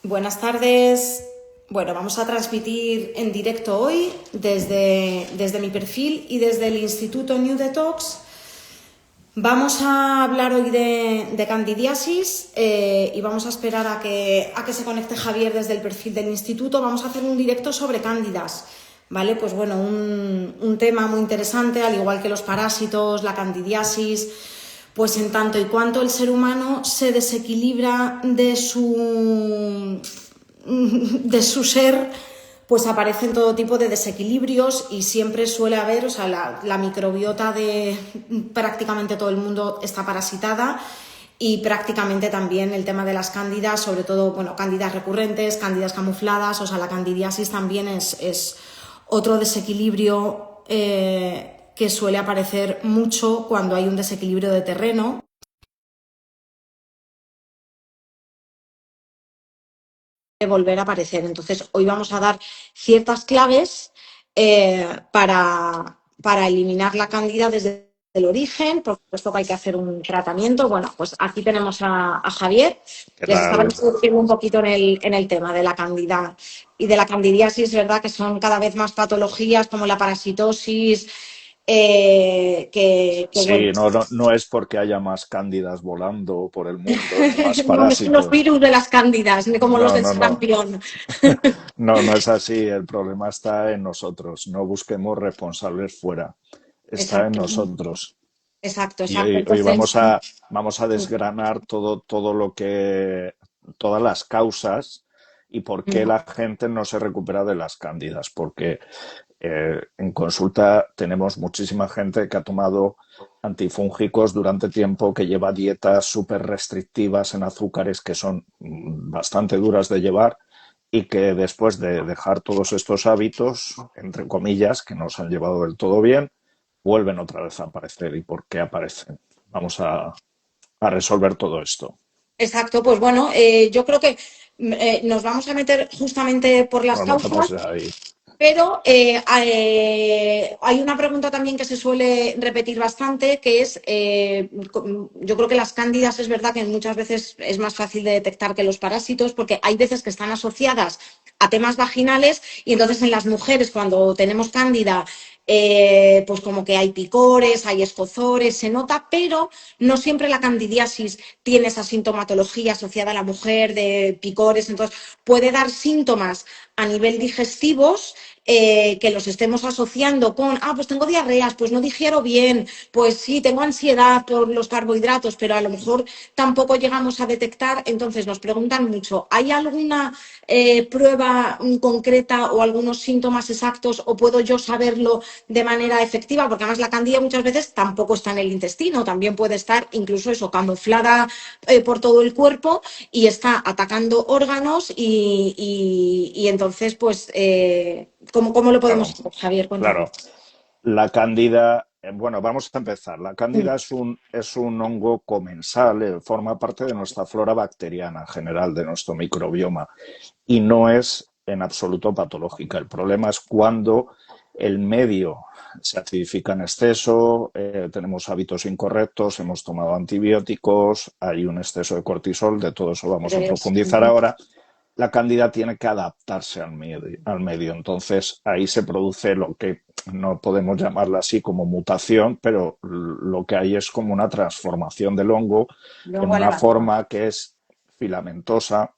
Buenas tardes. Bueno, vamos a transmitir en directo hoy desde mi perfil y desde el Instituto New Detox. Vamos a hablar hoy de candidiasis y vamos a esperar a que se conecte Javier desde el perfil del instituto. Vamos a hacer un directo sobre cándidas, ¿vale? Pues bueno, un tema muy interesante, al igual que los parásitos, la candidiasis, pues en tanto y cuanto el ser humano se desequilibra de su ser, pues aparecen todo tipo de desequilibrios y siempre suele haber, o sea, la microbiota de prácticamente todo el mundo está parasitada y prácticamente también el tema de las cándidas, sobre todo, bueno, cándidas recurrentes, cándidas camufladas, o sea, la candidiasis también es otro desequilibrio que suele aparecer mucho cuando hay un desequilibrio de terreno. Volver a aparecer. Entonces, hoy vamos a dar ciertas claves para eliminar la cándida desde el origen. Por supuesto que hay que hacer un tratamiento. Bueno, pues aquí tenemos a Javier. ¿Qué Les estaba tal? introduciendo un poquito en el tema de la cándida y de la candidiasis, ¿verdad? Que son cada vez más patologías como la parasitosis, bueno, Sí, no es porque haya más cándidas volando por el mundo ni más no son los parásitos. virus de las cándidas, como los No, del no, no. sarampión. No es así. El problema está en nosotros. No busquemos responsables fuera. Está en Exacto, nosotros. exacto, Y exacto. hoy Entonces, vamos a desgranar todo lo que, todas las causas y por qué la gente no se recupera de las cándidas. Porque en consulta tenemos muchísima gente que ha tomado antifúngicos durante tiempo, que lleva dietas súper restrictivas en azúcares que son bastante duras de llevar y que después de dejar todos estos hábitos, entre comillas, que no se han llevado del todo bien, vuelven otra vez a aparecer. ¿Y por qué aparecen? Vamos a resolver todo esto. exacto, pues bueno, yo creo que nos vamos a meter justamente por las Nos metemos causas. ahí. Pero hay una pregunta también que se suele repetir bastante, que es, yo creo que las cándidas es verdad que muchas veces es más fácil de detectar que los parásitos, porque hay veces que están asociadas a temas vaginales y entonces en las mujeres cuando tenemos cándida, pues como que hay picores, hay escozores, se nota, pero no siempre la candidiasis tiene esa sintomatología asociada a la mujer de picores, entonces puede dar síntomas a nivel digestivos que los estemos asociando con, pues tengo diarreas, pues no digiero bien, pues sí, tengo ansiedad por los carbohidratos, pero a lo mejor tampoco llegamos a detectar. Entonces nos preguntan mucho, ¿hay alguna prueba concreta o algunos síntomas exactos o puedo yo saberlo de manera efectiva? Porque además la candida muchas veces tampoco está en el intestino, también puede estar incluso eso camuflada por todo el cuerpo y está atacando órganos y entonces, pues, ¿cómo lo podemos Claro, hacer, Javier? Cuéntame. claro. La cándida, bueno, vamos a empezar. La cándida es un hongo comensal, forma parte de nuestra flora bacteriana general, de nuestro microbioma, y no es en absoluto patológica. El problema es cuando el medio se acidifica en exceso, tenemos hábitos incorrectos, hemos tomado antibióticos, hay un exceso de cortisol, de todo eso vamos a profundizar ahora. La cándida tiene que adaptarse al medio. Entonces ahí se produce lo que no podemos llamarla así como mutación, pero lo que hay es como una transformación del hongo en Luego a la una vacuna. forma que es filamentosa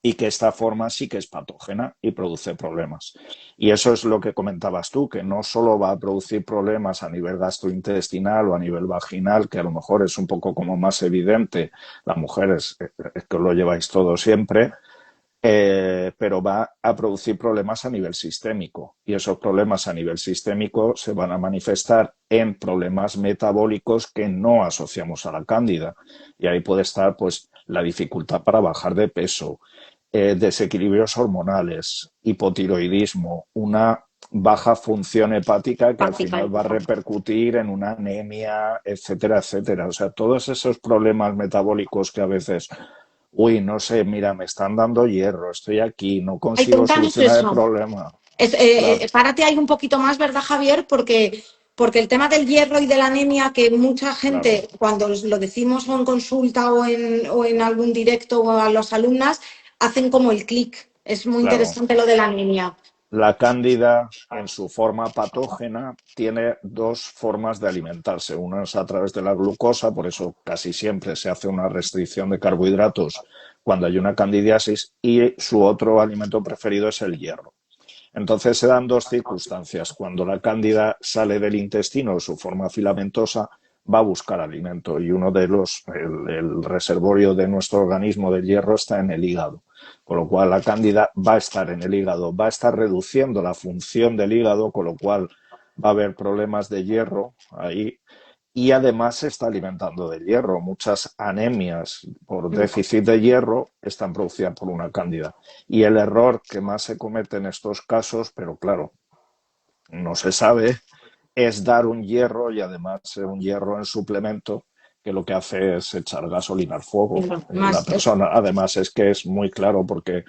y que esta forma sí que es patógena y produce problemas. Y eso es lo que comentabas tú, que no solo va a producir problemas a nivel gastrointestinal o a nivel vaginal, que a lo mejor es un poco como más evidente, las mujeres es que lo lleváis todo siempre, pero va a producir problemas a nivel sistémico y esos problemas a nivel sistémico se van a manifestar en problemas metabólicos que no asociamos a la cándida y ahí puede estar pues la dificultad para bajar de peso, desequilibrios hormonales, hipotiroidismo, una baja función hepática que al final va a repercutir en una anemia, etcétera, etcétera. O sea, todos esos problemas metabólicos que a veces no sé, mira, me están dando hierro, estoy aquí, no Ay, consigo contanos solucionar el eso. problema. Claro, Párate ahí un poquito más, ¿verdad, Javier? Porque el tema del hierro y de la anemia, que mucha claro, gente, cuando lo decimos o en consulta o en algún directo o a las alumnas, hacen como el clic. Es muy Claro. interesante lo de la anemia. La cándida, en su forma patógena, tiene dos formas de alimentarse. Una es a través de la glucosa, por eso casi siempre se hace una restricción de carbohidratos cuando hay una candidiasis, y su otro alimento preferido es el hierro. Entonces se dan dos circunstancias. Cuando la cándida sale del intestino, su forma filamentosa, va a buscar alimento y uno de el reservorio de nuestro organismo del hierro está en el hígado. Con lo cual la cándida va a estar en el hígado, va a estar reduciendo la función del hígado, con lo cual va a haber problemas de hierro ahí y además se está alimentando de hierro. Muchas anemias por déficit de hierro están producidas por una cándida. Y el error que más se comete en estos casos, pero claro, no se sabe, es dar un hierro y además un hierro en suplemento que lo que hace es echar gasolina al fuego. La Más, persona, además, es que es muy claro porque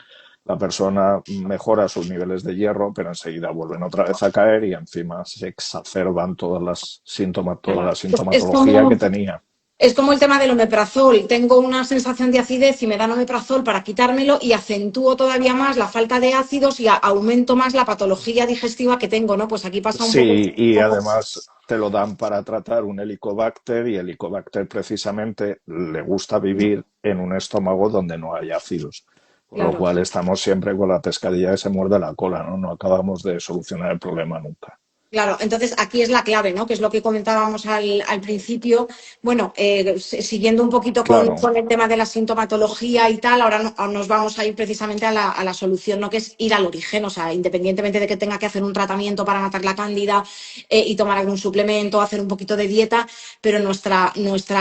la persona mejora sus niveles de hierro, pero enseguida vuelven otra vez a caer y encima se exacerban todas las síntomas, toda la es sintomatología que como tenía. Es como el tema del omeprazol. Tengo una sensación de acidez y me dan omeprazol para quitármelo y acentúo todavía más la falta de ácidos y aumento más la patología digestiva que tengo, ¿no? Pues aquí pasa un poco. Sí, y además te lo dan para tratar un helicobacter y el helicobacter precisamente le gusta vivir en un estómago donde no hay ácidos. Con lo Claro. cual estamos siempre con la pescadilla que se muerde la cola, ¿no? No acabamos de solucionar el problema nunca. Claro, entonces aquí es la clave, ¿no? Que es lo que comentábamos al principio. Bueno, siguiendo un poquito Claro, con el tema de la sintomatología y tal, ahora nos vamos a ir precisamente a la solución, ¿no? Que es ir al origen, o sea, independientemente de que tenga que hacer un tratamiento para matar la cándida y tomar algún suplemento, hacer un poquito de dieta, pero nuestra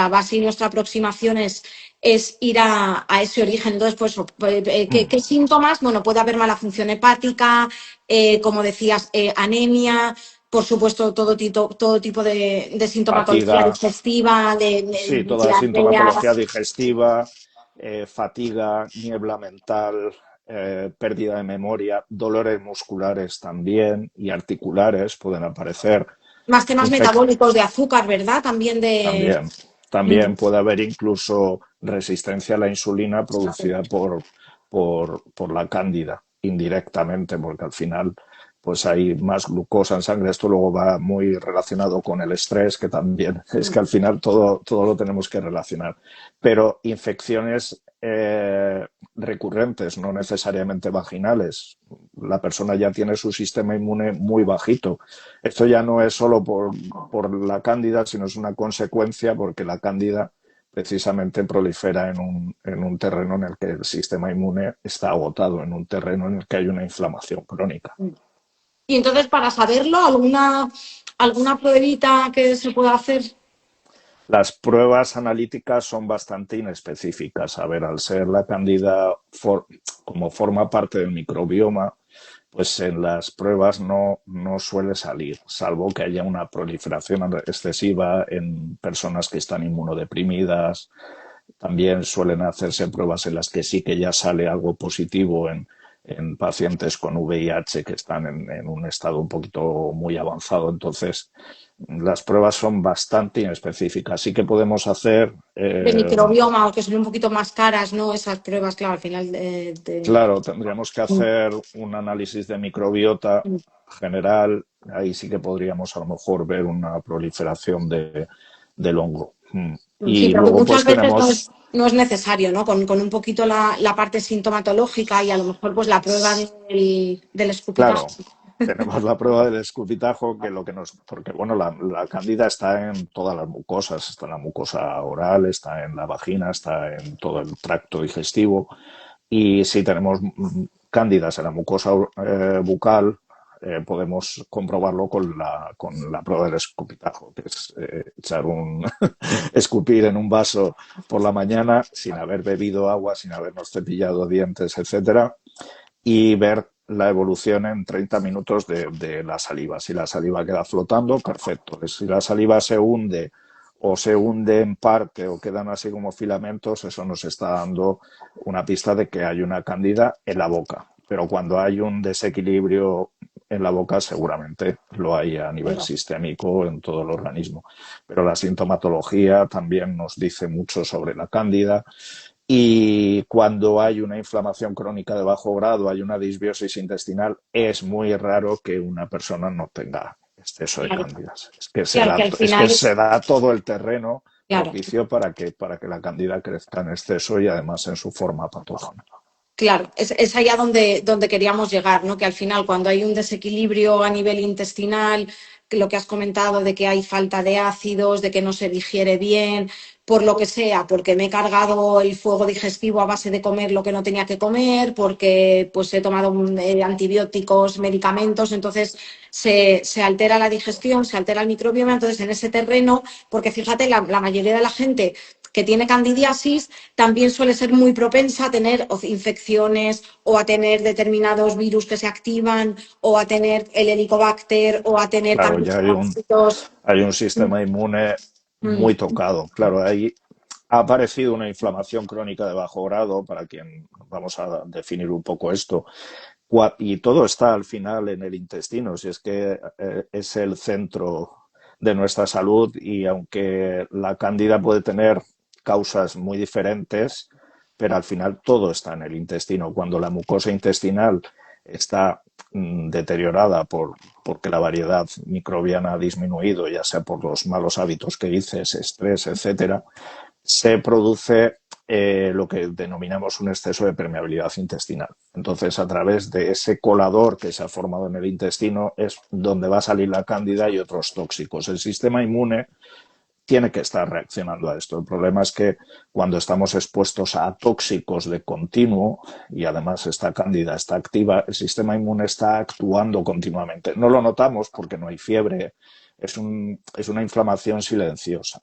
base y nuestra aproximación es ir a ese origen. Entonces, pues, ¿qué síntomas? Bueno, puede haber mala función hepática, como decías, anemia, por supuesto, todo tipo de sintomatología fatiga, digestiva, sí, de toda la diarrea. sintomatología digestiva, fatiga, niebla mental, pérdida de memoria, dolores musculares también y articulares pueden aparecer. Más temas Infec metabólicos de azúcar, ¿verdad? También de. También, también puede haber incluso resistencia a la insulina producida por la cándida indirectamente, porque al final pues hay más glucosa en sangre. Esto luego va muy relacionado con el estrés, que también es que al final todo lo tenemos que relacionar. Pero infecciones recurrentes, no necesariamente vaginales. La persona ya tiene su sistema inmune muy bajito. Esto ya no es solo por la cándida, sino es una consecuencia porque la cándida precisamente prolifera en un terreno en el que el sistema inmune está agotado, en un terreno en el que hay una inflamación crónica. Y entonces, para saberlo, alguna pruebita que se pueda hacer. Las pruebas analíticas son bastante inespecíficas. A ver, al ser la cándida como forma parte del microbioma, pues en las pruebas no suele salir, salvo que haya una proliferación excesiva en personas que están inmunodeprimidas. También suelen hacerse pruebas en las que sí que ya sale algo positivo en pacientes con VIH que están en un estado un poquito muy avanzado. Entonces, las pruebas son bastante inespecíficas. Sí que podemos hacer, De microbioma o que son un poquito más caras, ¿no? Esas pruebas, claro, al final claro, tendríamos que hacer un análisis de microbiota general. Ahí sí que podríamos a lo mejor ver una proliferación del hongo. Sí, Y pero que luego muchas pues veces tenemos, no es necesario, ¿no? Con un poquito la parte sintomatológica y a lo mejor pues la prueba del escupitajo. claro, tenemos la prueba del escupitajo que lo que nos, porque bueno, la cándida está en todas las mucosas, está en la mucosa oral, está en la vagina, está en todo el tracto digestivo. Y si tenemos cándidas en la mucosa bucal, podemos comprobarlo con la prueba del escupitajo, que es echar escupir en un vaso por la mañana sin haber bebido agua, sin habernos cepillado dientes, etcétera, y ver la evolución en 30 minutos de la saliva. Si la saliva queda flotando, perfecto. Si la saliva se hunde o se hunde en parte o quedan así como filamentos, eso nos está dando una pista de que hay una cándida en la boca. Pero cuando hay un desequilibrio en la boca, seguramente lo hay a nivel sistémico en todo el organismo. Pero la sintomatología también nos dice mucho sobre la cándida Y cuando hay una inflamación crónica de bajo grado, hay una disbiosis intestinal, es muy raro que una persona no tenga exceso de Claro, cándidas. Es que claro que al es que final se es, da todo el terreno claro. propicio para que la cándida crezca en exceso y además en su forma patógena. Claro, es allá donde queríamos llegar, ¿no? Que al final, cuando hay un desequilibrio a nivel intestinal, que lo que has comentado de que hay falta de ácidos, de que no se digiere bien, por lo que sea, porque me he cargado el fuego digestivo a base de comer lo que no tenía que comer, porque pues he tomado antibióticos, medicamentos, entonces se altera la digestión, se altera el microbioma, entonces en ese terreno, porque fíjate, la mayoría de la gente que tiene candidiasis también suele ser muy propensa a tener infecciones o a tener determinados virus que se activan o a tener el helicobacter o a tener Claro, también parásitos. hay un sistema inmune Mm, muy tocado. Claro, ahí ha aparecido una inflamación crónica de bajo grado, para quien vamos a definir un poco esto, y todo está al final en el intestino, si es que es el centro de nuestra salud y aunque la cándida puede tener causas muy diferentes, pero al final todo está en el intestino. Cuando la mucosa intestinal está deteriorada porque la variedad microbiana ha disminuido, ya sea por los malos hábitos que dices, estrés, etcétera, se produce lo que denominamos un exceso de permeabilidad intestinal. Entonces, a través de ese colador que se ha formado en el intestino es donde va a salir la cándida y otros tóxicos. El sistema inmune tiene que estar reaccionando a esto. El problema es que cuando estamos expuestos a tóxicos de continuo y además esta cándida está activa, el sistema inmune está actuando continuamente. No lo notamos porque no hay fiebre, es una inflamación silenciosa,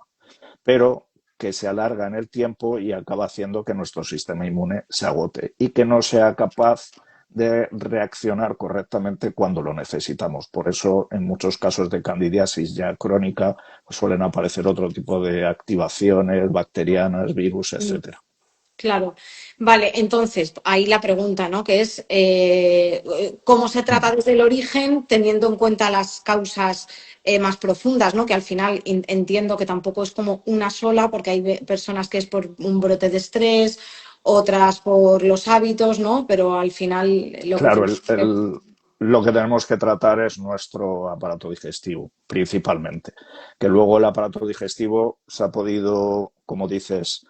pero que se alarga en el tiempo y acaba haciendo que nuestro sistema inmune se agote y que no sea capaz de reaccionar correctamente cuando lo necesitamos. Por eso, en muchos casos de candidiasis ya crónica, pues suelen aparecer otro tipo de activaciones bacterianas, virus, mm. etcétera. Claro, vale, entonces ahí la pregunta, ¿no? Que es cómo se trata desde el origen, teniendo en cuenta las causas más profundas, ¿no? Que al final entiendo que tampoco es como una sola, porque hay personas que es por un brote de estrés, otras por los hábitos, ¿no? Pero al final lo que Claro, tienes lo que tenemos que tratar es nuestro aparato digestivo, principalmente. Que luego el aparato digestivo se ha podido, como dices,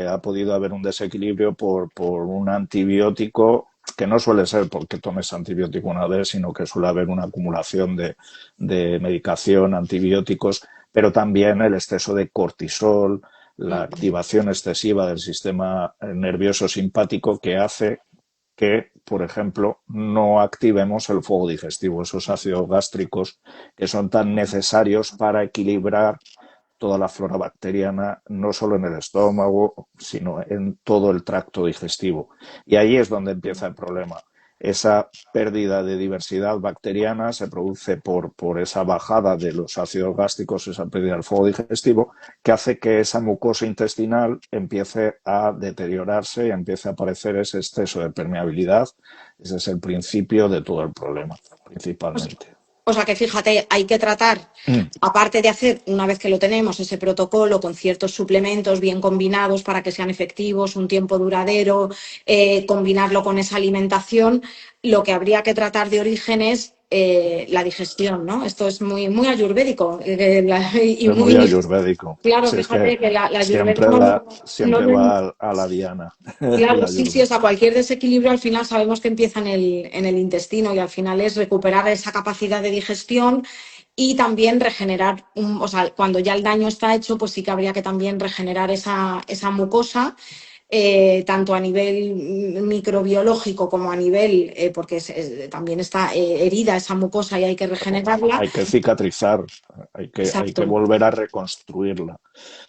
ha podido haber un desequilibrio por un antibiótico que no suele ser porque tomes antibiótico una vez, sino que suele haber una acumulación de medicación, antibióticos, pero también el exceso de cortisol, la activación excesiva del sistema nervioso simpático que hace que, por ejemplo, no activemos el fuego digestivo, esos ácidos gástricos que son tan necesarios para equilibrar toda la flora bacteriana, no solo en el estómago, sino en todo el tracto digestivo. Y ahí es donde empieza el problema. Esa pérdida de diversidad bacteriana se produce por esa bajada de los ácidos gástricos, esa pérdida del fuego digestivo, que hace que esa mucosa intestinal empiece a deteriorarse y empiece a aparecer ese exceso de permeabilidad. Ese es el principio de todo el problema, principalmente. O sea que fíjate, hay que tratar, aparte de hacer, una vez que lo tenemos, ese protocolo con ciertos suplementos bien combinados para que sean efectivos, un tiempo duradero, combinarlo con esa alimentación, lo que habría que tratar de origen es la digestión, ¿no? Esto es muy ayurvédico y Es muy muy, ayurvédico. claro, Si es que fíjate que la ayurveda no siempre va a la diana, claro, la sí, sí, o ayurveda. sea, cualquier desequilibrio al final sabemos que empieza en el intestino y al final es recuperar esa capacidad de digestión y también regenerar, o sea, cuando ya el daño está hecho, pues sí que habría que también regenerar esa mucosa, tanto a nivel microbiológico como a nivel, porque también está herida esa mucosa y hay que regenerarla. Hay que cicatrizar, hay que Exacto. volver a reconstruirla.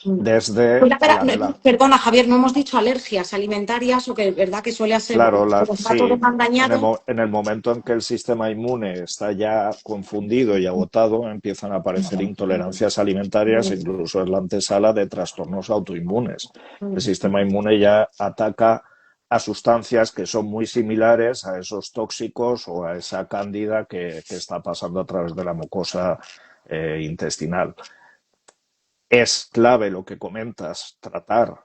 Mm. Desde Pues, espera, la relación. perdona, Javier, no hemos dicho alergias alimentarias o que es verdad que suele ser, Claro, como está todo sí, tan dañado. en el momento en que el sistema inmune está ya confundido y agotado, empiezan a aparecer intolerancias alimentarias, incluso es la antesala de trastornos autoinmunes. El sistema inmune ya ataca a sustancias que son muy similares a esos tóxicos o a esa cándida que está pasando a través de la mucosa intestinal. Es clave lo que comentas, tratar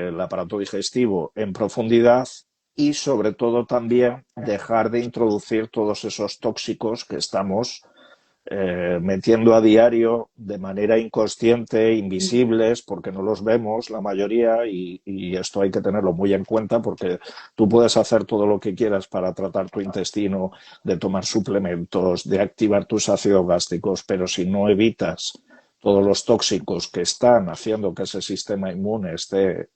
el aparato digestivo en profundidad y sobre todo también dejar de introducir todos esos tóxicos que estamos metiendo a diario de manera inconsciente, invisibles, porque no los vemos la mayoría y esto hay que tenerlo muy en cuenta porque tú puedes hacer todo lo que quieras para tratar tu intestino, de tomar suplementos, de activar tus ácidos gástricos, pero si no evitas todos los tóxicos que están haciendo que ese sistema inmune esté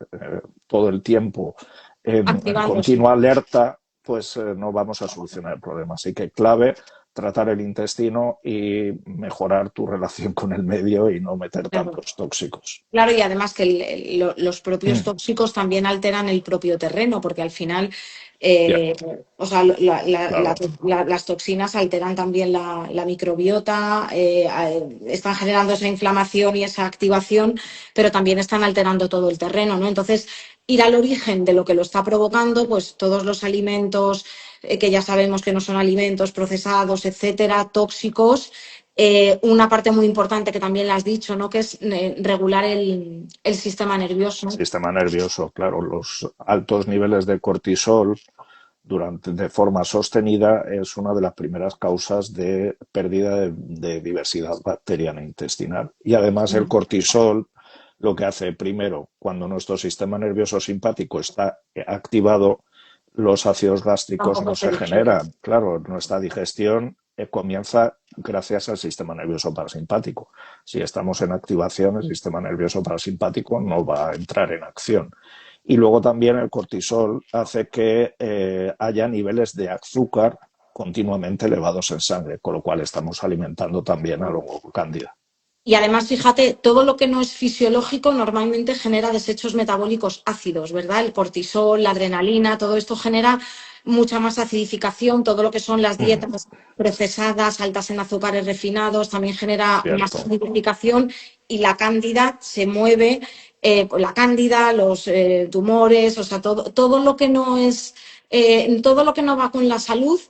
todo el tiempo en activándose. continua alerta, pues no vamos a solucionar el problema. Así que clave tratar el intestino y mejorar tu relación con el medio y no meter Claro. tantos tóxicos. Claro, y además que los propios tóxicos también alteran el propio terreno, porque al final, Yeah, eh, o sea, claro, las toxinas alteran también la microbiota, están generando esa inflamación y esa activación, pero también están alterando todo el terreno, ¿no? Entonces, ir al origen de lo que lo está provocando, pues todos los alimentos que ya sabemos que no son alimentos procesados, etcétera, tóxicos. Una parte muy importante que también le has dicho, ¿no? Que es regular el sistema nervioso. sistema nervioso, claro, los altos niveles de cortisol de forma sostenida es una de las primeras causas de pérdida de diversidad bacteriana intestinal. Y además el cortisol lo que hace primero, cuando nuestro sistema nervioso simpático está activado, los ácidos gástricos Tampoco no se se digiere. generan. Claro, nuestra digestión comienza gracias al sistema nervioso parasimpático. Si estamos en activación, el sistema nervioso parasimpático no va a entrar en acción. Y luego también el cortisol hace que haya niveles de azúcar continuamente elevados en sangre, con lo cual estamos alimentando también a la cándida. Y además, fíjate, todo lo que no es fisiológico normalmente genera desechos metabólicos ácidos, ¿verdad? El cortisol, la adrenalina, todo esto genera mucha más acidificación, todo lo que son las Mm, dietas procesadas, altas en azúcares refinados, también genera más cierto. acidificación y la cándida se mueve, la cándida, los tumores, o sea, todo lo que no es, todo lo que no va con la salud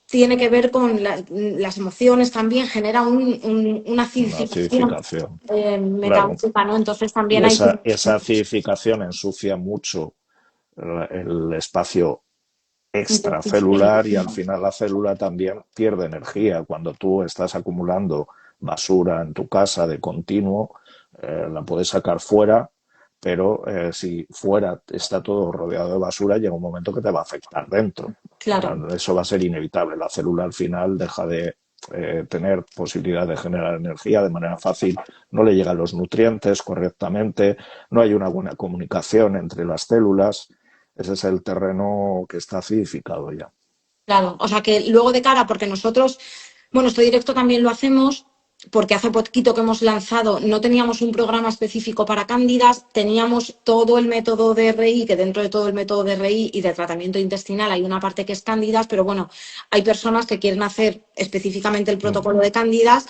tiene que ver con las emociones también, genera una Una acidificación acidificación, claro. metabólica, ¿no? Entonces Y también hay que... esa acidificación ensucia mucho el espacio extracelular y al final la célula también pierde energía. Cuando tú estás acumulando basura en tu casa de continuo, la puedes sacar fuera, pero si fuera está todo rodeado de basura, llega un momento que te va a afectar dentro. Claro, Eso va a ser inevitable. La célula al final deja de tener posibilidad de generar energía de manera fácil, no le llegan los nutrientes correctamente, no hay una buena comunicación entre las células. Ese es el terreno que está acidificado ya. claro. O sea que luego de cara, porque nosotros, bueno, esto directo también lo hacemos, porque hace poquito que hemos lanzado, no teníamos un programa específico para cándidas, teníamos todo el método de RI, que dentro de todo el método de RI y de tratamiento intestinal hay una parte que es cándidas, pero bueno, hay personas que quieren hacer específicamente el Mm. protocolo de cándidas,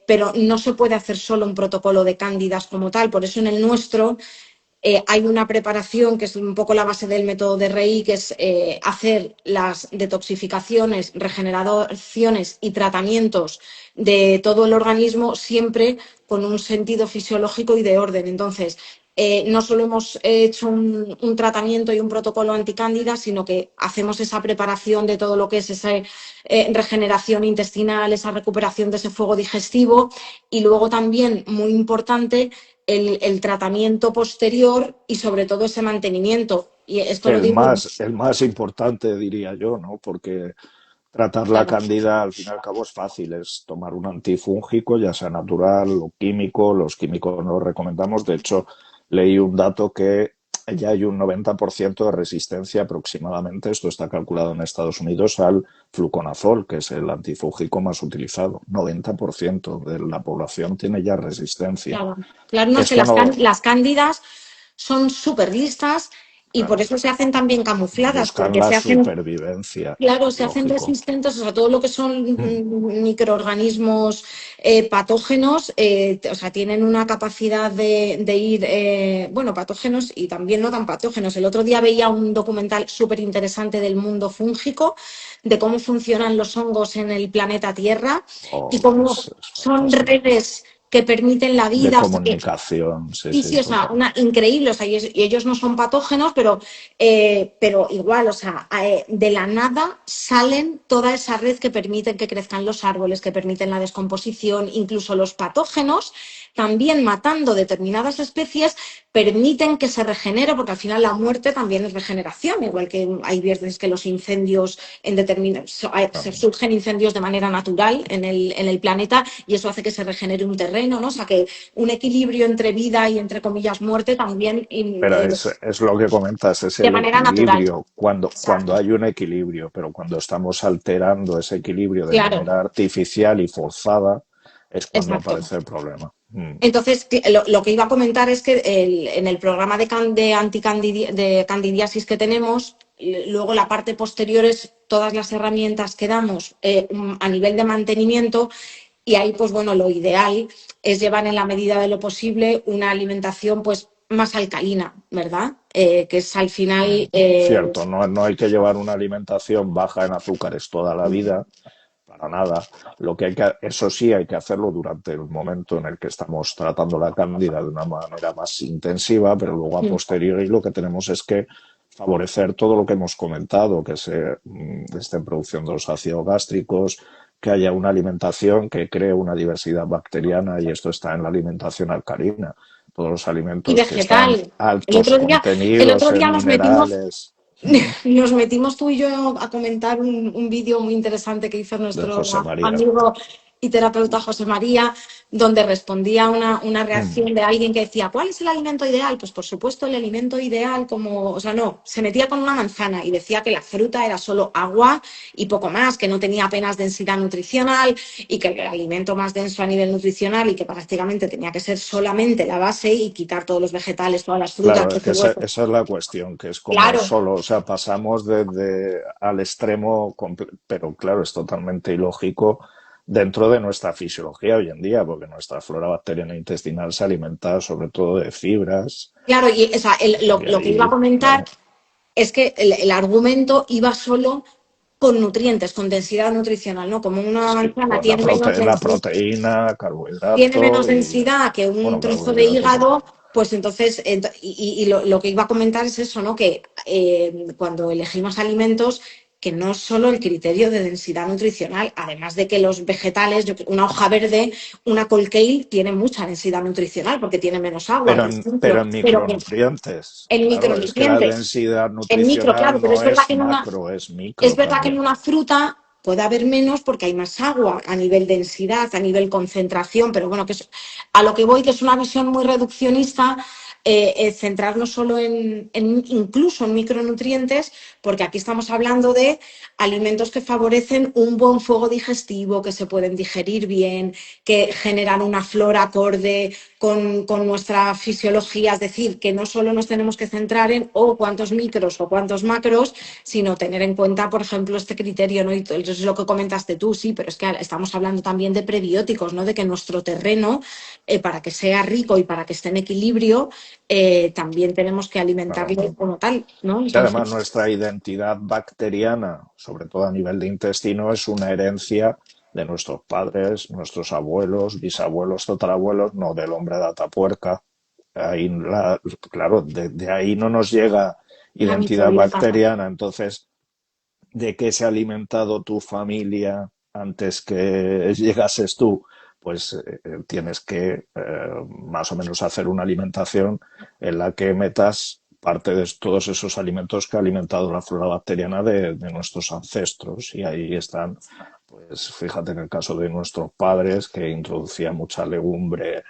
pero no se puede hacer solo un protocolo de cándidas como tal, por eso en el nuestro hay una preparación que es un poco la base del método de RI, que es hacer las detoxificaciones, regeneraciones y tratamientos de todo el organismo siempre con un sentido fisiológico y de orden. Entonces, no solo hemos hecho un tratamiento y un protocolo anticándida, sino que hacemos esa preparación de todo lo que es esa regeneración intestinal, esa recuperación de ese fuego digestivo y luego también, muy importante, el tratamiento posterior y sobre todo ese mantenimiento. Y esto lo digo, El más importante, diría yo, ¿no? Porque tratar la claro, cándida, al fin y al cabo, es fácil. Es tomar un antifúngico, ya sea natural o químico. Los químicos no los recomendamos. De hecho, leí un dato que ya hay un 90% de resistencia aproximadamente, esto está calculado en Estados Unidos, al fluconazol, que es el antifúngico más utilizado. 90% de la población tiene ya resistencia. claro. Claro, no es que Esto no, las cándidas son súper listas y por claro, eso se hacen también camufladas, buscan porque la se hacen. supervivencia, Claro, se hacen lógico. resistentes, o sea, todo lo que son microorganismos patógenos, o sea, tienen una capacidad de ir, bueno, patógenos y también no tan patógenos. El otro día veía un documental súper interesante del mundo fúngico, de cómo funcionan los hongos en el planeta Tierra y Oh, cómo es son fantástico. redes que permiten la de vida. O sea, que comunicación, sí, sí, sí, sí, o sea, total. increíble, o sea, y ellos no son patógenos, pero igual, o sea, de la nada salen toda esa red que permiten que crezcan los árboles, que permiten la descomposición, incluso los patógenos, también matando determinadas especies, permiten que se regenere, porque al final la muerte también es regeneración, igual que hay veces que los incendios se Claro. surgen incendios de manera natural en el planeta y eso hace que se regenere un terreno, ¿no? O sea, que un equilibrio entre vida y, entre comillas, muerte también Pero es lo que comentas, es de el manera natural. equilibrio, cuando Exacto. hay un equilibrio, pero cuando estamos alterando ese equilibrio de Claro, manera artificial y forzada, es cuando exacto. aparece el problema. Entonces, lo que iba a comentar es que en el programa de candidiasis que tenemos, luego la parte posterior es todas las herramientas que damos a nivel de mantenimiento y ahí, pues bueno, lo ideal es llevar en la medida de lo posible una alimentación pues más alcalina, ¿verdad? Que es al final... Cierto, no, no hay que llevar una alimentación baja en azúcares toda la vida, para nada. Lo que hay que, eso sí, hay que hacerlo durante el momento en el que estamos tratando la cándida de una manera más intensiva, pero luego a posteriori lo que tenemos es que favorecer todo lo que hemos comentado, que se esté en producción de los ácidos gástricos, que haya una alimentación que cree una diversidad bacteriana y esto está en la alimentación alcalina. Todos los y alimentos que están vegetal. El altos otro día, el contenidos otro en día nos metimos minerales. Nos metimos tú y yo a comentar un vídeo muy interesante que hizo De nuestro José María. amigo y terapeuta José María, donde respondía a una reacción de alguien que decía, ¿cuál es el alimento ideal? Pues por supuesto el alimento ideal como, o sea, no, se metía con una manzana y decía que la fruta era solo agua y poco más, que no tenía apenas densidad nutricional y que el alimento más denso a nivel nutricional y que prácticamente tenía que ser solamente la base y quitar todos los vegetales, todas las frutas, Claro, es que los huesos. esa es la cuestión, que es como Claro, solo, o sea, pasamos al extremo, pero claro, es totalmente ilógico dentro de nuestra fisiología hoy en día, porque nuestra flora bacteriana intestinal se alimenta sobre todo de fibras, claro, y o sea, y lo que iba a ahí, comentar claro, es que el argumento iba solo con nutrientes, con densidad nutricional, ¿no? Como una sí, manzana con la, tiene menos la densidad, proteína, tiene menos carbohidrato y, densidad que un bueno, trozo de carbohidrato hígado, también. pues entonces, y lo que iba a comentar es eso, ¿no? Que cuando elegimos alimentos, que no es solo el criterio de densidad nutricional, además de que los vegetales, una hoja verde, una col kale, tiene mucha densidad nutricional porque tiene menos agua, por Pero ejemplo, en pero que micronutrientes, en claro, es que la micronutrientes. densidad En micro, claro, nutricional pero no es macro, es es micro verdad que en también. una fruta puede haber menos porque hay más agua a nivel densidad, a nivel concentración, pero bueno, a lo que voy, que es una visión muy reduccionista, centrarnos solo incluso en micronutrientes, porque aquí estamos hablando de alimentos que favorecen un buen fuego digestivo, que se pueden digerir bien, que generan una flora acorde con nuestra fisiología, es decir, que no solo nos tenemos que centrar en cuántos micros o cuántos macros, sino tener en cuenta, por ejemplo, este criterio, ¿no? Y eso es lo que comentaste tú, sí, pero es que estamos hablando también de prebióticos, ¿no? De que nuestro terreno, para que sea rico y para que esté en equilibrio, también tenemos que Claro. alimentarlo como tal, ¿no? Y además Entonces, nuestra identidad bacteriana, sobre todo a nivel de intestino, es una herencia de nuestros padres, nuestros abuelos, bisabuelos, tatarabuelos, no del hombre de Atapuerca. Ahí claro, de ahí no nos llega la identidad microbiota. bacteriana. Entonces, ¿de qué se ha alimentado tu familia antes que llegases tú? Pues tienes que más o menos hacer una alimentación en la que metas parte de todos esos alimentos que ha alimentado la flora bacteriana de nuestros ancestros. Y ahí están, pues fíjate en el caso de nuestros padres, que introducían mucha legumbre,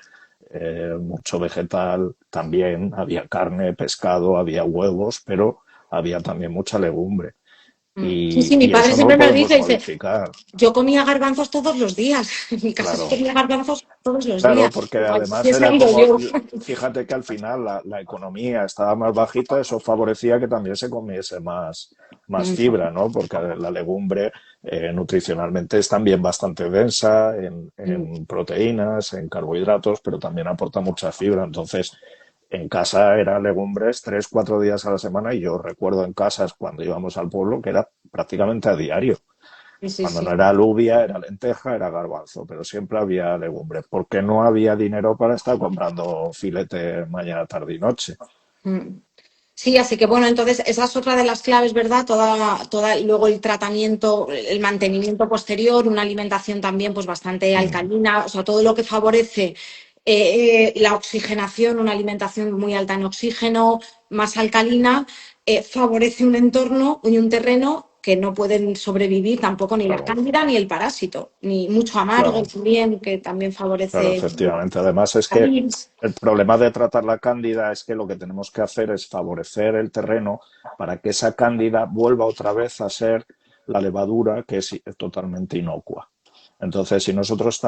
mucho vegetal, también había carne, pescado, había huevos, pero había también mucha legumbre. Sí, sí, mi Y padre eso no siempre lo me podemos dice, dice, modificar, yo comía garbanzos todos los días. En mi casa se claro. comía garbanzos todos los Claro, días. porque Igual sí además he era salido como, yo. fíjate que al final la economía estaba más bajita, eso favorecía que también se comiese más fibra, ¿no? Porque la legumbre nutricionalmente es también bastante densa en proteínas, en carbohidratos, pero también aporta mucha fibra. Entonces, en casa era legumbres 3, 4 días a la semana y yo recuerdo en casas cuando íbamos al pueblo que era prácticamente a diario. Sí, sí, Cuando no sí. era alubia, era lenteja, era garbanzo, pero siempre había legumbres, porque no había dinero para estar comprando filete mañana, tarde y noche. Mm. Sí, así que bueno, entonces esa es otra de las claves, ¿verdad? Luego el tratamiento, el mantenimiento posterior, una alimentación también pues bastante Mm, alcalina, o sea, todo lo que favorece la oxigenación, una alimentación muy alta en oxígeno, más alcalina, favorece un entorno y un terreno que no pueden sobrevivir tampoco ni la claro, cándida ni el parásito, ni mucho amargo claro. también, que también Claro, favorece efectivamente. Además es la que bilis. el problema de tratar la cándida es que lo que tenemos que hacer es favorecer el terreno para que esa cándida vuelva otra vez a ser la levadura que es totalmente inocua. Entonces, si nosotros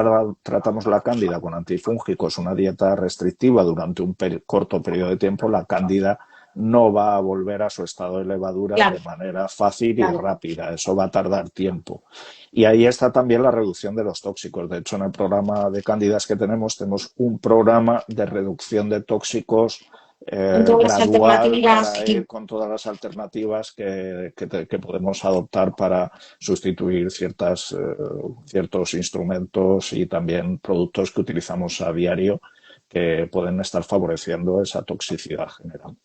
tratamos la cándida con antifúngicos, una dieta restrictiva durante un corto periodo de tiempo, la cándida no va a volver a su estado de levadura Claro, de manera fácil y claro. rápida. Eso va a tardar tiempo. Y ahí está también la reducción de los tóxicos. De hecho, en el programa de cándidas que tenemos un programa de reducción de tóxicos Con todas las gradual alternativas. para ir con todas las alternativas que podemos adoptar para sustituir ciertos instrumentos y también productos que utilizamos a diario que pueden estar favoreciendo esa toxicidad general.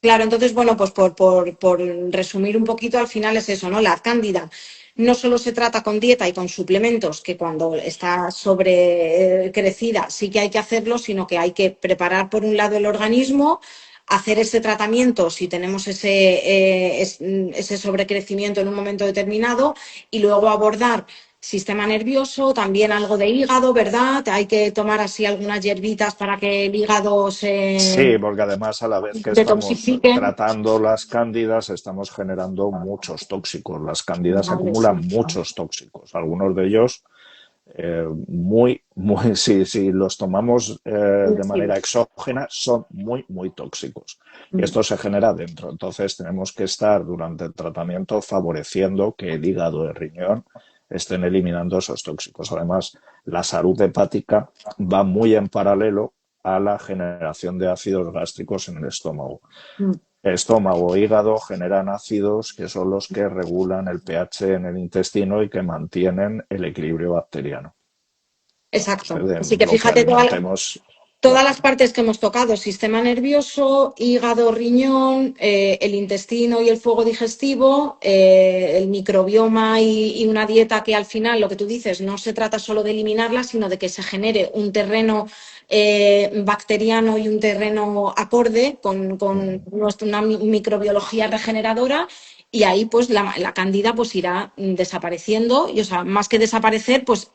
Claro, entonces, bueno, pues por resumir un poquito, al final es eso, ¿no? La cándida no solo se trata con dieta y con suplementos, que cuando está sobrecrecida sí que hay que hacerlo, sino que hay que preparar por un lado el organismo, hacer ese tratamiento si tenemos ese sobrecrecimiento en un momento determinado y luego abordar sistema nervioso, también algo de hígado, ¿verdad? Hay que tomar así algunas hierbitas para que el hígado se Sí, porque además a la vez que estamos detoxifique. tratando las cándidas, estamos generando muchos tóxicos. Las cándidas Vale, sí. acumulan muchos tóxicos, algunos de ellos si los tomamos de manera Nocivos. exógena, son muy tóxicos. Y Mm. esto se genera dentro. Entonces tenemos que estar durante el tratamiento favoreciendo que el hígado y el riñón estén eliminando esos tóxicos. Además, la salud hepática va muy en paralelo a la generación de ácidos gástricos en el estómago. Mm. Estómago, hígado generan ácidos que son los que regulan el pH en el intestino y que mantienen el equilibrio bacteriano. Exacto. De Así que lo que fíjate, alimentemos. todas Claro. las partes que hemos tocado, sistema nervioso, hígado, riñón, el intestino y el fuego digestivo, el microbioma y una dieta que al final, lo que tú dices, no se trata solo de eliminarla, sino de que se genere un terreno bacteriano y un terreno acorde con una microbiología regeneradora. Y ahí, pues, la cándida pues irá desapareciendo. Y, o sea, más que desaparecer, pues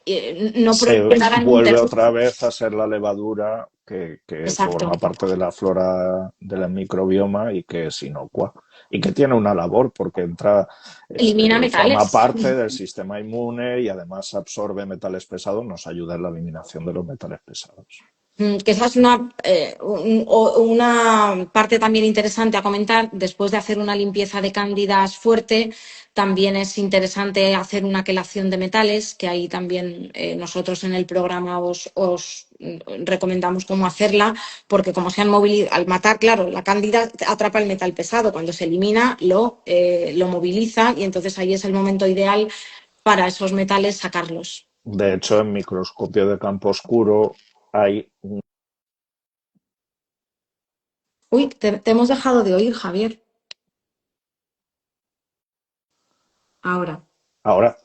no Se proliferará en un vuelve terreno. otra vez a ser la levadura que Exacto. forma parte de la flora del microbioma y que es inocua. Y que tiene una labor porque Elimina forma metales. parte del sistema inmune y además absorbe metales pesados, nos ayuda en la eliminación de los metales pesados. Que esa es una parte también interesante a comentar. Después de hacer una limpieza de cándidas fuerte, también es interesante hacer una quelación de metales, que ahí también nosotros en el programa os recomendamos cómo hacerla, porque como se han movilizado, al matar, claro, la cándida atrapa el metal pesado, cuando se elimina lo moviliza y entonces ahí es el momento ideal para esos metales sacarlos. De hecho, en microscopio de campo oscuro hay Uy, te hemos dejado de oír, Javier. Ahora. ahora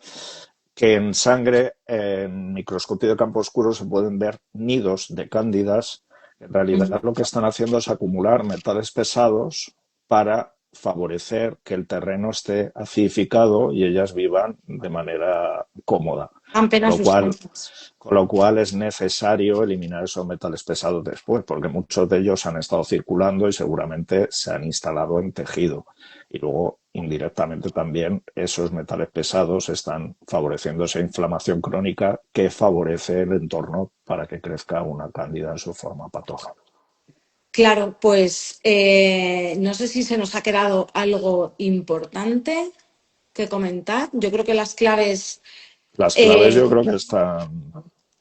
que en sangre, en microscopio de campo oscuro, se pueden ver nidos de cándidas. En realidad lo que están haciendo es acumular metales pesados para favorecer que el terreno esté acidificado y ellas vivan de manera cómoda. Con Apenas lo cual, sustancias. con lo cual es necesario eliminar esos metales pesados después, porque muchos de ellos han estado circulando y seguramente se han instalado en tejido. Y luego, indirectamente también, esos metales pesados están favoreciendo esa inflamación crónica que favorece el entorno para que crezca una cándida en su forma patógena. Claro, pues no sé si se nos ha quedado algo importante que comentar. Yo creo que las claves, Las claves eh, yo creo que están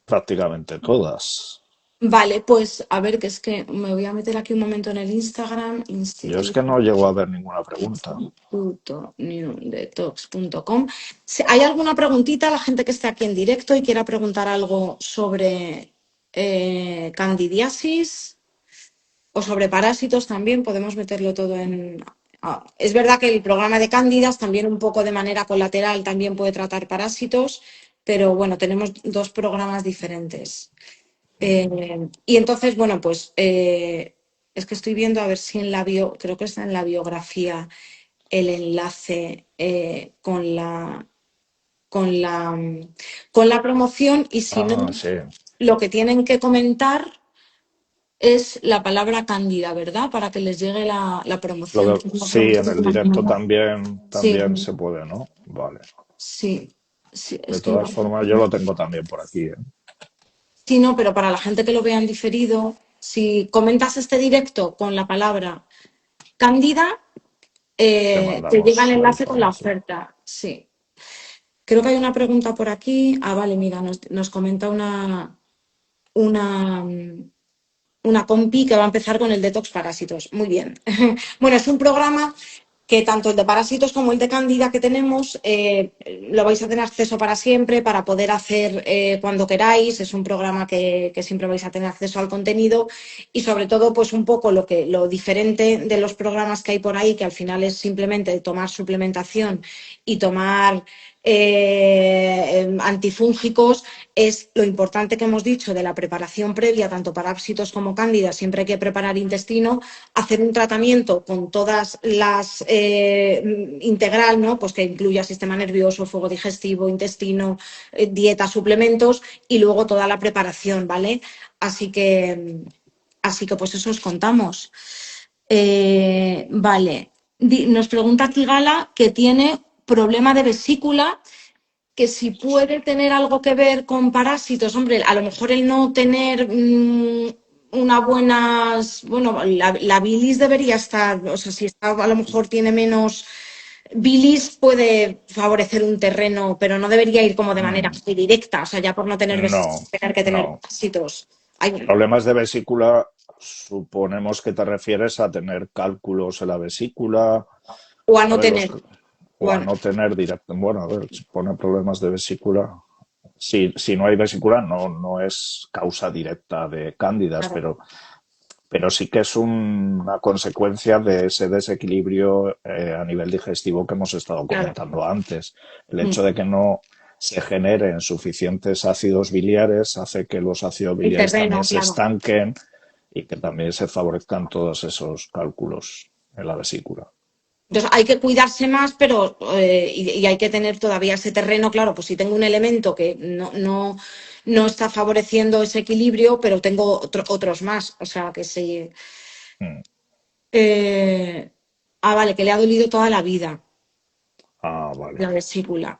prácticamente todas. Vale, pues a ver, que es que me voy a meter aquí un momento en el Instagram, Yo es que no llego a ver ninguna pregunta. instituto.newdetox.com. Si ¿hay alguna preguntita? La gente que esté aquí en directo y quiera preguntar algo sobre candidiasis o sobre parásitos también, podemos meterlo todo en... Es verdad que el programa de cándidas también un poco de manera colateral también puede tratar parásitos, pero bueno, tenemos dos programas diferentes. Y entonces, bueno, pues es que estoy viendo a ver si en la bio, creo que está en la biografía el enlace con la, con la promoción y si no, Ah, sí. lo que tienen que comentar es la palabra cándida, ¿verdad? Para que les llegue la promoción. La Sí, en promoción el directo internacional. también, Sí, también se puede, ¿no? Vale. sí, sí, De es que todas formas, yo lo tengo también por aquí, ¿eh? sí, no, pero para la gente que lo vea en diferido, si comentas este directo con la palabra cándida, Te te llega el mandamos la enlace con la información. oferta. Sí. Creo que hay una pregunta por aquí. Ah, vale, mira, nos comenta una, una compi que va a empezar con el detox parásitos. Muy bien. Bueno, es un programa que tanto el de parásitos como el de cándida que tenemos lo vais a tener acceso para siempre, para poder hacer cuando queráis. Es un programa que siempre vais a tener acceso al contenido y sobre todo pues un poco lo diferente de los programas que hay por ahí, que al final es simplemente tomar suplementación y tomar antifúngicos, es lo importante que hemos dicho de la preparación previa, tanto para parásitos como cándida, siempre hay que preparar intestino, hacer un tratamiento con todas las integral, ¿no? Pues que incluya sistema nervioso, fuego digestivo, intestino, dieta, suplementos y luego toda la preparación, ¿vale? Así que, así que pues eso os contamos. Vale. Nos pregunta aquí Gala que tiene problema de vesícula, que si puede tener algo que ver con parásitos. Hombre, a lo mejor el no tener una buena, bueno, la bilis debería estar, o sea, si está, a lo mejor tiene menos bilis puede favorecer un terreno, pero no debería ir como de manera Mm, muy directa, o sea, ya por no tener vesícula, no, tener que tener no. parásitos. Hay, Problemas de vesícula, suponemos que te refieres a tener cálculos en la vesícula, o a no ¿sabes? tener. O a Bueno, no tener directo. Bueno, a ver, si pone problemas de vesícula. Si no hay vesícula, no es causa directa de cándidas, claro, pero sí que es una consecuencia de ese desequilibrio a nivel digestivo que hemos estado claro. comentando antes. El Mm. hecho de que no se generen suficientes ácidos biliares hace que los ácidos El biliares también terreno, se claro. estanquen y que también se favorezcan todos esos cálculos en la vesícula. Entonces hay que cuidarse más, pero y hay que tener todavía ese terreno, claro, pues si tengo un elemento que no está favoreciendo ese equilibrio, pero tengo otros más. O sea que sí. Mm. eh, vale, que le ha dolido toda la vida Ah, vale. la vesícula.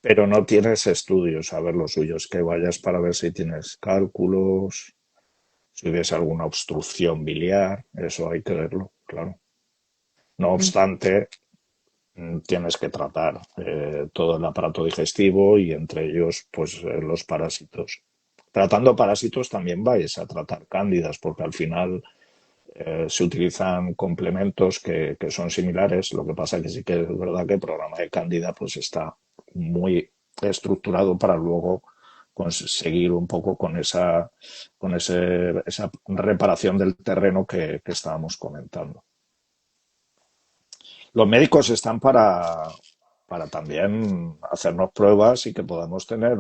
Pero no tienes estudios, a ver, lo suyo es que vayas para ver si tienes cálculos, si hubiese alguna obstrucción biliar, eso hay que verlo, claro. No obstante, tienes que tratar todo el aparato digestivo y entre ellos, pues, los parásitos. Tratando parásitos también vais a tratar cándidas, porque al final se utilizan complementos que son similares. Lo que pasa que sí que es verdad que el programa de cándida pues está muy estructurado para luego conseguir un poco esa reparación del terreno que estábamos comentando. Los médicos están para también hacernos pruebas y que podamos tener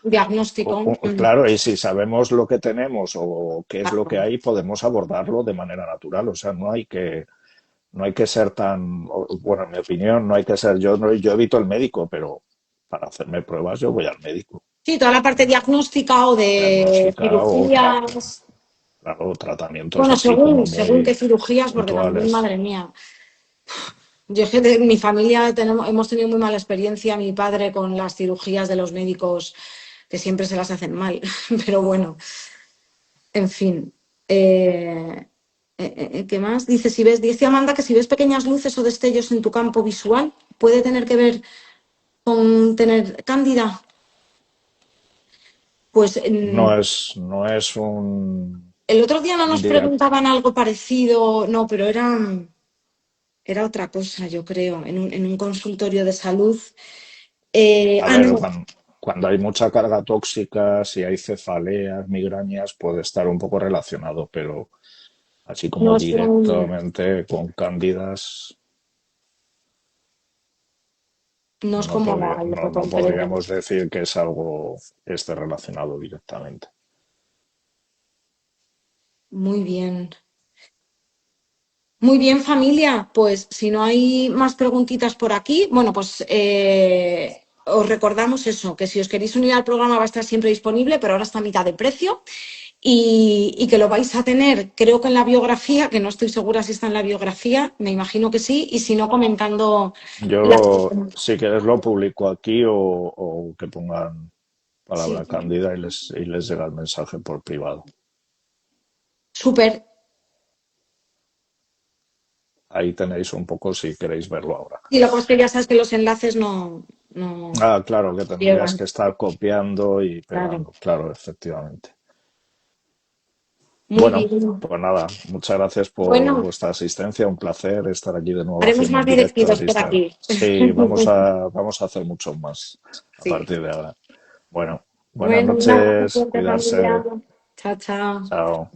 Diagnóstico. claro, y si sabemos lo que tenemos o qué es lo que Claro. hay, podemos abordarlo de manera natural. O sea, no hay que ser tan, bueno, en mi opinión, no hay que ser, yo evito el médico, pero para hacerme pruebas yo voy al médico. Sí, toda la parte diagnóstica o de Diagnóstica cirugías. claro, tratamientos Bueno, así según, como según muy qué cirugías, porque también, puntuales. madre mía. Yo es que de mi familia hemos tenido muy mala experiencia, mi padre con las cirugías de los médicos, que siempre se las hacen mal, pero bueno, en fin. ¿Qué más? Dice Amanda que si ves pequeñas luces o destellos en tu campo visual, puede tener que ver con tener cándida. Pues No es un el otro día no nos día. preguntaban algo parecido, no, pero era otra cosa, yo creo, en un consultorio de salud. A ver, No, cuando hay mucha carga tóxica, si hay cefaleas, migrañas, puede estar un poco relacionado, pero así como no es un, directamente con cándidas, no es como la no hipoconferencia. podríamos decir que es algo que esté relacionado directamente. Muy bien. Muy bien, familia. Pues si no hay más preguntitas por aquí, bueno, pues os recordamos eso, que si os queréis unir al programa va a estar siempre disponible, pero ahora está a mitad de precio y que lo vais a tener, creo que en la biografía, que no estoy segura si está en la biografía, me imagino que sí, y si no, comentando la... Si quieres lo publico aquí o que pongan Sí, palabra cándida y les llega el mensaje por privado. súper. Ahí tenéis un poco si queréis verlo ahora. Y lo que pasa es que ya sabes que los enlaces no Ah, claro, que tendrías llegan. que estar copiando y Claro. pegando, claro, efectivamente. Muy Bueno, bien. pues nada, muchas gracias por Bueno, vuestra asistencia, un placer estar aquí de nuevo haremos haciendo más un directo directivos de por Instagram. aquí. Sí, vamos a hacer muchos más a Sí. partir de ahora. Bueno, buenas Bueno, un abrazo noches, fuerte, familia. cuidarse, Chao, chao. chao.